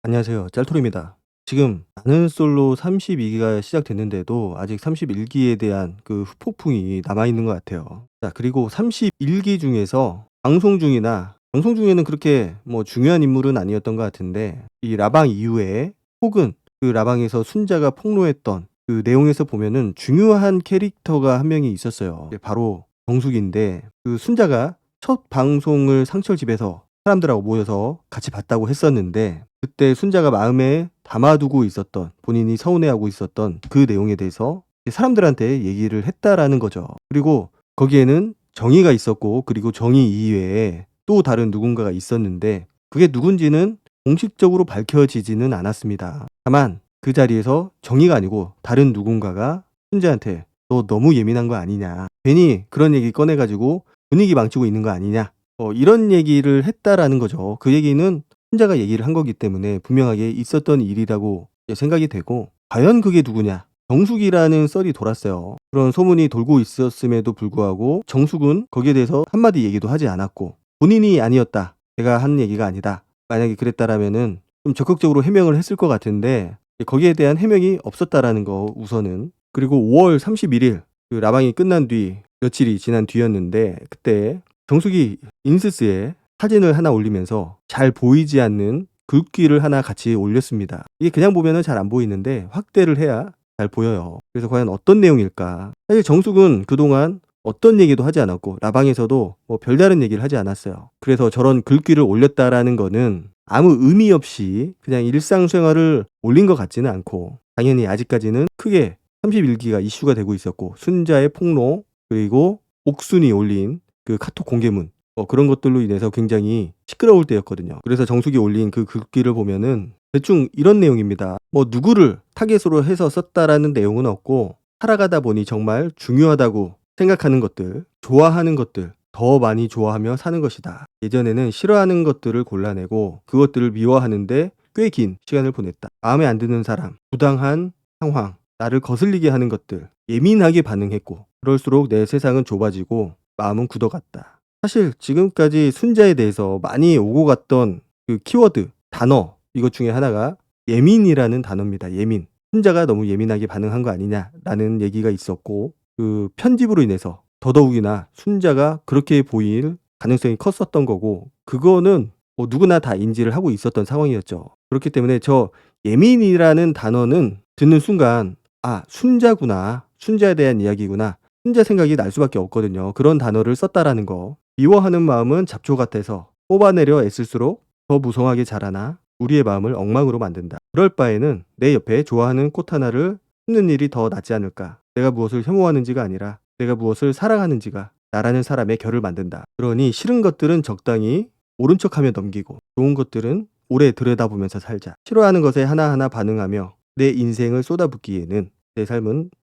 안녕하세요. 짤토리입니다. 지금 나는 솔로 32기가 시작됐는데도 아직 31기에 대한 그 후폭풍이 남아있는 것 같아요. 자, 그리고 31기 중에서 방송 중에는 그렇게 뭐 중요한 인물은 아니었던 것 같은데, 이 라방 이후에 혹은 그 라방에서 순자가 폭로했던 그 내용에서 보면은 중요한 캐릭터가 한 명이 있었어요. 바로 정숙인데, 그 순자가 첫 방송을 상철집에서 사람들하고 모여서 같이 봤다고 했었는데, 그때 순자가 마음에 담아두고 있었던, 본인이 서운해하고 있었던 그 내용에 대해서 사람들한테 얘기를 했다라는 거죠. 그리고 거기에는 정의가 있었고, 그리고 정의 이외에 또 다른 누군가가 있었는데, 그게 누군지는 공식적으로 밝혀지지는 않았습니다. 다만 그 자리에서 정의가 아니고 다른 누군가가 순자한테 너 너무 예민한 거 아니냐, 괜히 그런 얘기 꺼내가지고 분위기 망치고 있는 거 아니냐, 이런 얘기를 했다라는 거죠. 그 얘기는 혼자가 얘기를 한 거기 때문에 분명하게 있었던 일이라고 생각이 되고, 과연 그게 누구냐? 정숙이라는 썰이 돌았어요. 그런 소문이 돌고 있었음에도 불구하고 정숙은 거기에 대해서 한마디 얘기도 하지 않았고, 본인이 아니었다, 내가 한 얘기가 아니다, 만약에 그랬다라면은 좀 적극적으로 해명을 했을 것 같은데, 거기에 대한 해명이 없었다라는 거 우선은. 그리고 5월 31일 그 라방이 끝난 뒤 며칠이 지난 뒤였는데, 그때 정숙이 인스스에 사진을 하나 올리면서 잘 보이지 않는 글귀를 하나 같이 올렸습니다. 이게 그냥 보면은 잘 안 보이는데 확대를 해야 잘 보여요. 그래서 과연 어떤 내용일까? 사실 정숙은 그동안 어떤 얘기도 하지 않았고, 라방에서도 뭐 별다른 얘기를 하지 않았어요. 그래서 저런 글귀를 올렸다라는 거는 아무 의미 없이 그냥 일상생활을 올린 것 같지는 않고, 당연히 아직까지는 크게 31기가 이슈가 되고 있었고, 순자의 폭로, 그리고 옥순이 올린 그 카톡 공개문, 그런 것들로 인해서 굉장히 시끄러울 때였거든요. 그래서 정숙이 올린 그 글귀를 보면은 대충 이런 내용입니다. 뭐 누구를 타겟으로 해서 썼다라는 내용은 없고, 살아가다 보니 정말 중요하다고 생각하는 것들, 좋아하는 것들 더 많이 좋아하며 사는 것이다. 예전에는 싫어하는 것들을 골라내고 그것들을 미워하는데 꽤 긴 시간을 보냈다. 마음에 안 드는 사람, 부당한 상황, 나를 거슬리게 하는 것들 예민하게 반응했고, 그럴수록 내 세상은 좁아지고 마음은 굳어갔다. 사실 지금까지 순자에 대해서 많이 오고 갔던 그 키워드, 단어, 이것 중에 하나가 예민이라는 단어입니다. 예민. 순자가 너무 예민하게 반응한 거 아니냐라는 얘기가 있었고, 그 편집으로 인해서 더더욱이나 순자가 그렇게 보일 가능성이 컸었던 거고, 그거는 뭐 누구나 다 인지를 하고 있었던 상황이었죠. 그렇기 때문에 저 예민이라는 단어는 듣는 순간, 아, 순자구나, 순자에 대한 이야기구나, 순자 생각이 날 수밖에 없거든요. 그런 단어를 썼다라는 거. 미워하는 마음은 잡초 같아서 뽑아내려 애쓸수록 더 무성하게 자라나 우리의 마음을 엉망으로 만든다. 그럴 바에는 내 옆에 좋아하는 꽃 하나를 심는 일이 더 낫지 않을까. 내가 무엇을 혐오하는지가 아니라 내가 무엇을 사랑하는지가 나라는 사람의 결을 만든다. 그러니 싫은 것들은 적당히 모른 척하며 넘기고, 좋은 것들은 오래 들여다보면서 살자. 싫어하는 것에 하나하나 반응하며 내 인생을 쏟아붓기에는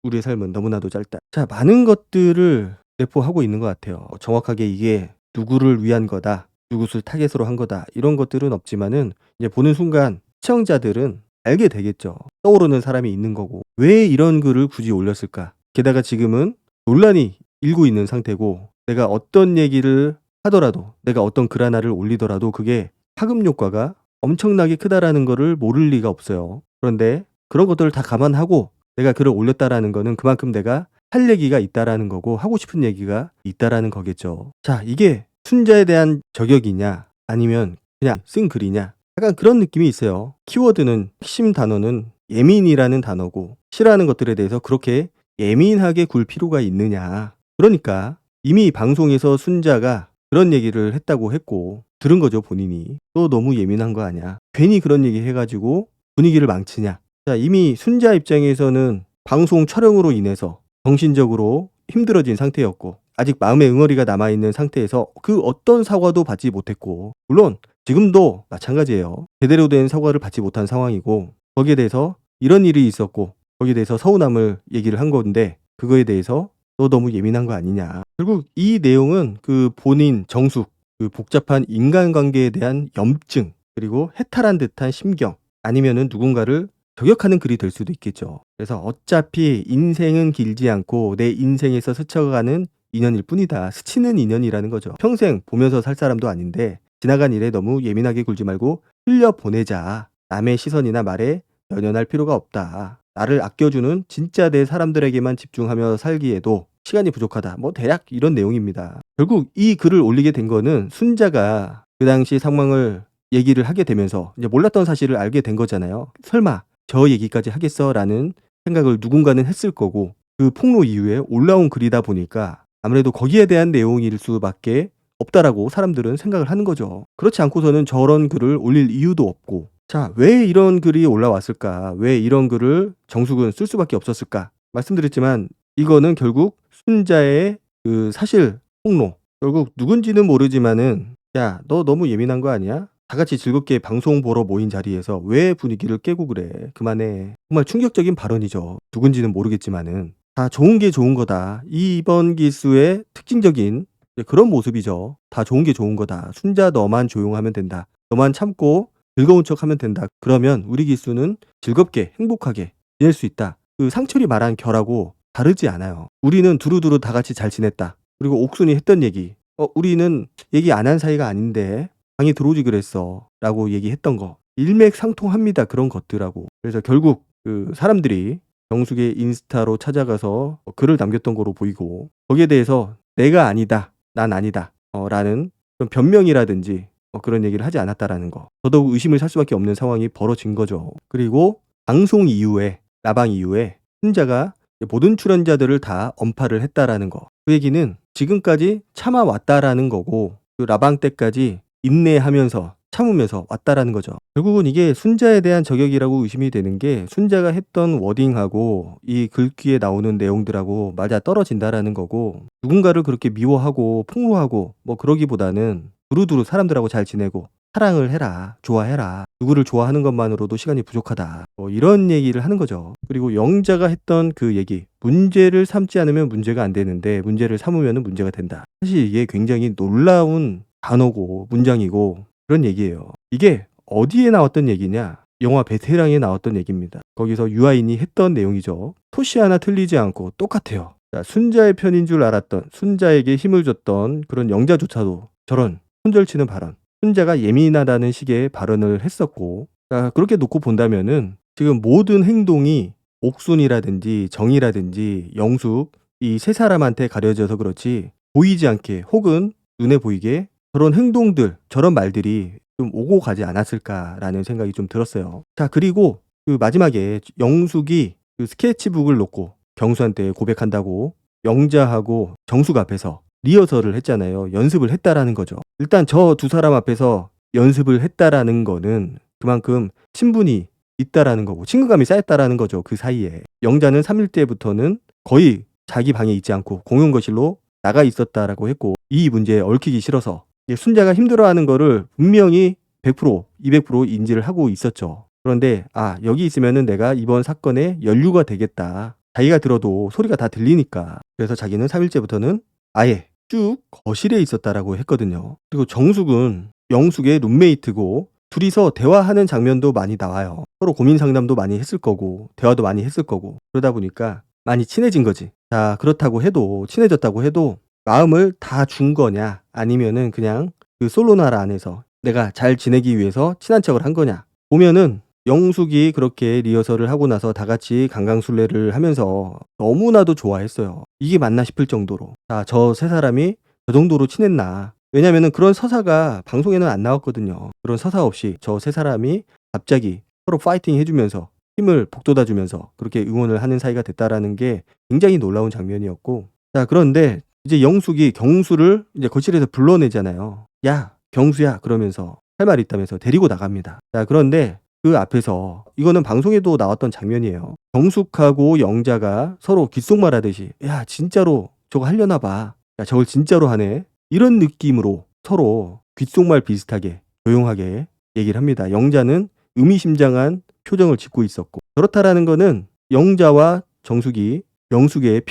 우리의 삶은 너무나도 짧다. 자, 많은 것들을 내포하고 있는 것 같아요. 정확하게 이게 누구를 위한 거다, 누구를 타겟으로 한 거다, 이런 것들은 없지만은 이제 보는 순간 시청자들은 알게 되겠죠. 떠오르는 사람이 있는 거고, 왜 이런 글을 굳이 올렸을까? 게다가 지금은 논란이 일고 있는 상태고, 내가 어떤 얘기를 하더라도, 내가 어떤 글 하나를 올리더라도 그게 파급 효과가 엄청나게 크다라는 거를 모를 리가 없어요. 그런데 그런 것들을 다 감안하고 내가 글을 올렸다라는 거는 그만큼 내가 할 얘기가 있다라는 거고, 하고 싶은 얘기가 있다라는 거겠죠. 자, 이게 순자에 대한 저격이냐, 아니면 그냥 쓴 글이냐, 약간 그런 느낌이 있어요. 키워드는, 핵심 단어는 예민이라는 단어고, 싫어하는 것들에 대해서 그렇게 예민하게 굴 필요가 있느냐. 그러니까 이미 방송에서 순자가 그런 얘기를 했다고 했고, 들은 거죠, 본인이. 또 너무 예민한 거 아니야, 괜히 그런 얘기 해가지고 분위기를 망치냐. 자, 이미 순자 입장에서는 방송 촬영으로 인해서 정신적으로 힘들어진 상태였고, 아직 마음의 응어리가 남아있는 상태에서 그 어떤 사과도 받지 못했고, 물론 지금도 마찬가지예요. 제대로 된 사과를 받지 못한 상황이고, 거기에 대해서 이런 일이 있었고 거기에 대해서 서운함을 얘기를 한 건데, 그거에 대해서 너 너무 예민한 거 아니냐. 결국 이 내용은 그 본인 정숙, 그 복잡한 인간관계에 대한 염증, 그리고 해탈한 듯한 심경, 아니면은 누군가를 저격하는 글이 될 수도 있겠죠. 그래서 어차피 인생은 길지 않고 내 인생에서 스쳐가는 인연일 뿐이다. 스치는 인연이라는 거죠. 평생 보면서 살 사람도 아닌데 지나간 일에 너무 예민하게 굴지 말고 흘려보내자 남의 시선이나 말에 연연할 필요가 없다. 나를 아껴주는 진짜 내 사람들에게만 집중하며 살기에도 시간이 부족하다. 뭐 대략 이런 내용입니다. 결국 이 글을 올리게 된 거는 순자가 그 당시 상황을 얘기를 하게 되면서 이제 몰랐던 사실을 알게 된 거잖아요. 설마 저 얘기까지 하겠어라는 생각을 누군가는 했을 거고, 그 폭로 이후에 올라온 글이다 보니까 아무래도 거기에 대한 내용일 수밖에 없다라고 사람들은 생각을 하는 거죠. 그렇지 않고서는 저런 글을 올릴 이유도 없고, 자, 왜 이런 글이 올라왔을까? 왜 이런 글을 정숙은 쓸 수밖에 없었을까? 말씀드렸지만 이거는 결국 순자의 그 사실 폭로, 결국 누군지는 모르지만은 야, 너 너무 예민한 거 아니야? 다 같이 즐겁게 방송 보러 모인 자리에서 왜 분위기를 깨고 그래? 그만해. 정말 충격적인 발언이죠. 누군지는 모르겠지만은 다 좋은 게 좋은 거다. 이번 기수의 특징적인 그런 모습이죠. 다 좋은 게 좋은 거다. 순자 너만 조용하면 된다. 너만 참고 즐거운 척 하면 된다. 그러면 우리 기수는 즐겁게 행복하게 지낼 수 있다. 그 상철이 말한 결하고 다르지 않아요. 우리는 두루두루 다 같이 잘 지냈다. 그리고 옥순이 했던 얘기. 우리는 얘기 안 한 사이가 아닌데 방에 들어오지 그랬어. 라고 얘기했던 거. 일맥상통합니다. 그런 것들하고. 그래서 결국 그 사람들이 정숙의 인스타로 찾아가서 글을 남겼던 거로 보이고, 거기에 대해서 내가 아니다. 난 아니다. 라는 그런 변명이라든지 그런 얘기를 하지 않았다라는 거. 더더욱 의심을 살 수밖에 없는 상황이 벌어진 거죠. 그리고 방송 이후에, 라방 이후에 순자가 모든 출연자들을 다 언팔을 했다라는 거. 그 얘기는 지금까지 참아왔다라는 거고, 그 라방 때까지 인내하면서 참으면서 왔다라는 거죠. 결국은 이게 순자에 대한 저격이라고 의심이 되는 게, 순자가 했던 워딩하고 이 글귀에 나오는 내용들하고 맞아 떨어진다라는 거고, 누군가를 그렇게 미워하고 폭로하고 뭐 그러기보다는 두루두루 사람들하고 잘 지내고 사랑을 해라, 좋아해라, 누구를 좋아하는 것만으로도 시간이 부족하다, 이런 얘기를 하는 거죠. 그리고 영자가 했던 그 얘기, 문제를 삼지 않으면 문제가 안 되는데 문제를 삼으면 문제가 된다. 사실 이게 굉장히 놀라운 단어고 문장이고 그런 얘기예요. 이게 어디에 나왔던 얘기냐? 영화 베테랑에 나왔던 얘기입니다. 거기서 유아인이 했던 내용이죠. 토시 하나 틀리지 않고 똑같아요. 자, 순자의 편인 줄 알았던, 순자에게 힘을 줬던 그런 영자조차도 저런 손절치는 발언, 순자가 예민하다는 식의 발언을 했었고, 자, 그렇게 놓고 본다면은 지금 모든 행동이 옥순이라든지 정이라든지 영숙, 이 세 사람한테 가려져서 그렇지 보이지 않게 혹은 눈에 보이게 저런 행동들, 저런 말들이 좀 오고 가지 않았을까라는 생각이 좀 들었어요. 자, 그리고 그 마지막에 영숙이 그 스케치북을 놓고 경수한테 고백한다고 영자하고 정숙 앞에서 리허설을 했잖아요. 연습을 했다라는 거죠. 일단 저 두 사람 앞에서 연습을 했다라는 거는 그만큼 친분이 있다라는 거고 친근감이 쌓였다라는 거죠. 그 사이에. 영자는 3일 때부터는 거의 자기 방에 있지 않고 공용 거실로 나가 있었다라고 했고, 이 문제에 얽히기 싫어서 순자가 힘들어하는 거를 분명히 100%, 200% 인지를 하고 있었죠. 그런데 여기 있으면은 내가 이번 사건에 연루가 되겠다. 자기가 들어도 소리가 다 들리니까. 그래서 자기는 3일째부터는 아예 쭉 거실에 있었다라고 했거든요. 그리고 정숙은 영숙의 룸메이트고 둘이서 대화하는 장면도 많이 나와요. 서로 고민 상담도 많이 했을 거고 대화도 많이 했을 거고, 그러다 보니까 많이 친해진 거지. 자, 그렇다고 해도, 친해졌다고 해도 마음을 다 준 거냐, 아니면은 그냥 그 솔로나라 안에서 내가 잘 지내기 위해서 친한 척을 한 거냐. 보면은 영숙이 그렇게 리허설을 하고 나서 다 같이 강강술래를 하면서 너무나도 좋아했어요. 이게 맞나 싶을 정도로. 자, 저 세 사람이 저 정도로 친했나. 왜냐면은 그런 서사가 방송에는 안 나왔거든요. 그런 서사 없이 저 세 사람이 갑자기 서로 파이팅 해주면서 힘을 북돋아주면서 그렇게 응원을 하는 사이가 됐다라는 게 굉장히 놀라운 장면이었고, 자, 그런데 이제 영숙이 경수를 이제 거실에서 불러내잖아요. 야, 경수야, 그러면서 할 말이 있다면서 데리고 나갑니다. 자, 그런데 그 앞에서, 이거는 방송에도 나왔던 장면이에요. 경숙하고 영자가 서로 귓속말 하듯이 야, 진짜로 저거 하려나 봐. 야, 저걸 진짜로 하네. 이런 느낌으로 서로 귓속말 비슷하게 조용하게 얘기를 합니다. 영자는 의미심장한 표정을 짓고 있었고, 그렇다라는 거는 영자와 정숙이 영숙의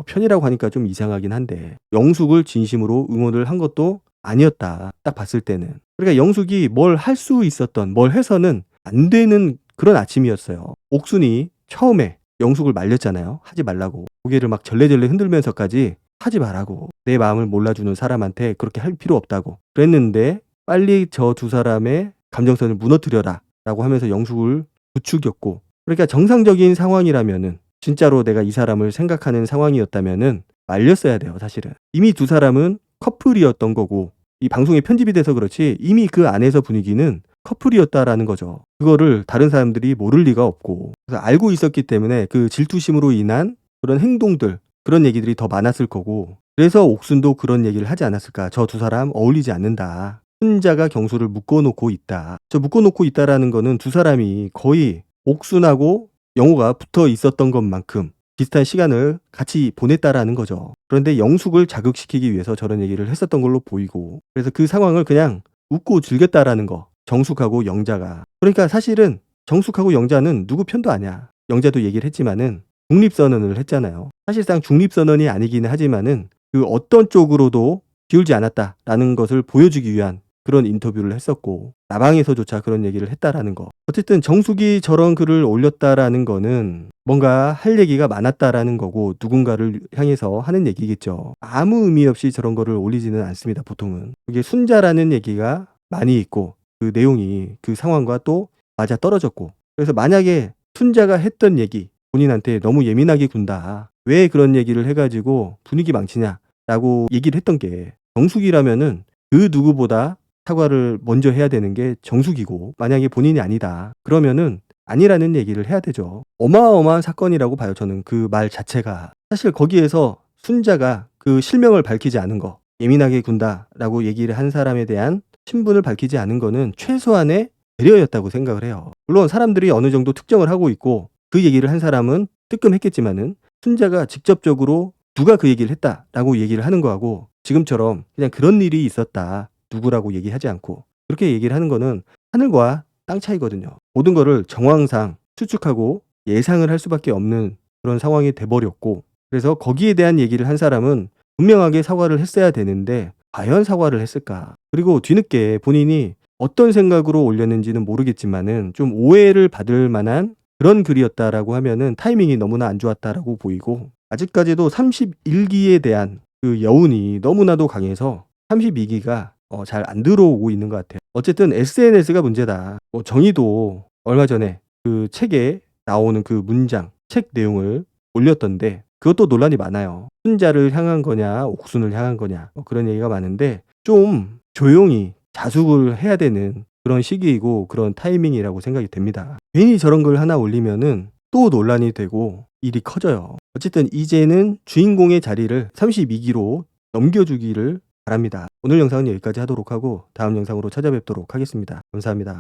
편이라고 하니까 좀 이상하긴 한데 영숙을 진심으로 응원을 한 것도 아니었다. 딱 봤을 때는. 그러니까 영숙이 뭘 할 수 있었던, 뭘 해서는 안 되는 그런 아침이었어요. 옥순이 처음에 영숙을 말렸잖아요. 하지 말라고. 고개를 막 절레절레 흔들면서까지 하지 말라고. 내 마음을 몰라주는 사람한테 그렇게 할 필요 없다고. 그랬는데 빨리 저 두 사람의 감정선을 무너뜨려라. 라고 하면서 영숙을 부추겼고, 그러니까 정상적인 상황이라면은 진짜로 내가 이 사람을 생각하는 상황이었다면은 말렸어야 돼요, 사실은. 이미 두 사람은 커플이었던 거고, 이 방송에 편집이 돼서 그렇지 이미 그 안에서 분위기는 커플이었다라는 거죠. 그거를 다른 사람들이 모를 리가 없고, 그래서 알고 있었기 때문에 그 질투심으로 인한 그런 행동들, 그런 얘기들이 더 많았을 거고, 그래서 옥순도 그런 얘기를 하지 않았을까. 저 두 사람 어울리지 않는다. 순자가 경수를 묶어놓고 있다. 저 묶어놓고 있다라는 거는 두 사람이 거의 옥순하고 영호가 붙어 있었던 것만큼 비슷한 시간을 같이 보냈다라는 거죠. 그런데 영숙을 자극시키기 위해서 저런 얘기를 했었던 걸로 보이고, 그래서 그 상황을 그냥 웃고 즐겼다라는 거. 정숙하고 영자가. 그러니까 사실은 정숙하고 영자는 누구 편도 아니야. 영자도 얘기를 했지만은 중립선언을 했잖아요. 사실상 중립선언이 아니기는 하지만은 그 어떤 쪽으로도 기울지 않았다라는 것을 보여주기 위한 그런 인터뷰를 했었고, 나방에서조차 그런 얘기를 했다라는 거. 어쨌든 정숙이 저런 글을 올렸다라는 거는 뭔가 할 얘기가 많았다라는 거고, 누군가를 향해서 하는 얘기겠죠. 아무 의미 없이 저런 거를 올리지는 않습니다, 보통은. 그게 순자라는 얘기가 많이 있고, 그 내용이 그 상황과 또 맞아 떨어졌고, 그래서 만약에 순자가 했던 얘기, 본인한테 너무 예민하게 군다, 왜 그런 얘기를 해가지고 분위기 망치냐라고 얘기를 했던 게, 정숙이라면은 그 누구보다 사과를 먼저 해야 되는 게 정숙이고, 만약에 본인이 아니다 그러면은 아니라는 얘기를 해야 되죠. 어마어마한 사건이라고 봐요, 저는 그 말 자체가. 사실 거기에서 순자가 그 실명을 밝히지 않은 거, 예민하게 군다라고 얘기를 한 사람에 대한 신분을 밝히지 않은 거는 최소한의 배려였다고 생각을 해요. 물론 사람들이 어느 정도 특정을 하고 있고, 그 얘기를 한 사람은 뜨끔했겠지만은 순자가 직접적으로 누가 그 얘기를 했다라고 얘기를 하는 거하고, 지금처럼 그냥 그런 일이 있었다, 누구라고 얘기하지 않고 그렇게 얘기를 하는 거는 하늘과 땅 차이거든요. 모든 거를 정황상 추측하고 예상을 할 수밖에 없는 그런 상황이 돼버렸고, 그래서 거기에 대한 얘기를 한 사람은 분명하게 사과를 했어야 되는데 과연 사과를 했을까. 그리고 뒤늦게 본인이 어떤 생각으로 올렸는지는 모르겠지만은 좀 오해를 받을 만한 그런 글이었다라고 하면은 타이밍이 너무나 안 좋았다라고 보이고, 아직까지도 31기에 대한 그 여운이 너무나도 강해서 32기가 잘 안 들어오고 있는 것 같아요. 어쨌든 SNS가 문제다. 정의도 얼마 전에 그 책에 나오는 그 문장, 책 내용을 올렸던데 그것도 논란이 많아요. 순자를 향한 거냐, 옥순을 향한 거냐, 그런 얘기가 많은데, 좀 조용히 자숙을 해야 되는 그런 시기이고 그런 타이밍이라고 생각이 됩니다. 괜히 저런 걸 하나 올리면은 또 논란이 되고 일이 커져요. 어쨌든 이제는 주인공의 자리를 32기로 넘겨주기를 바랍니다. 오늘 영상은 여기까지 하도록 하고 다음 영상으로 찾아뵙도록 하겠습니다. 감사합니다.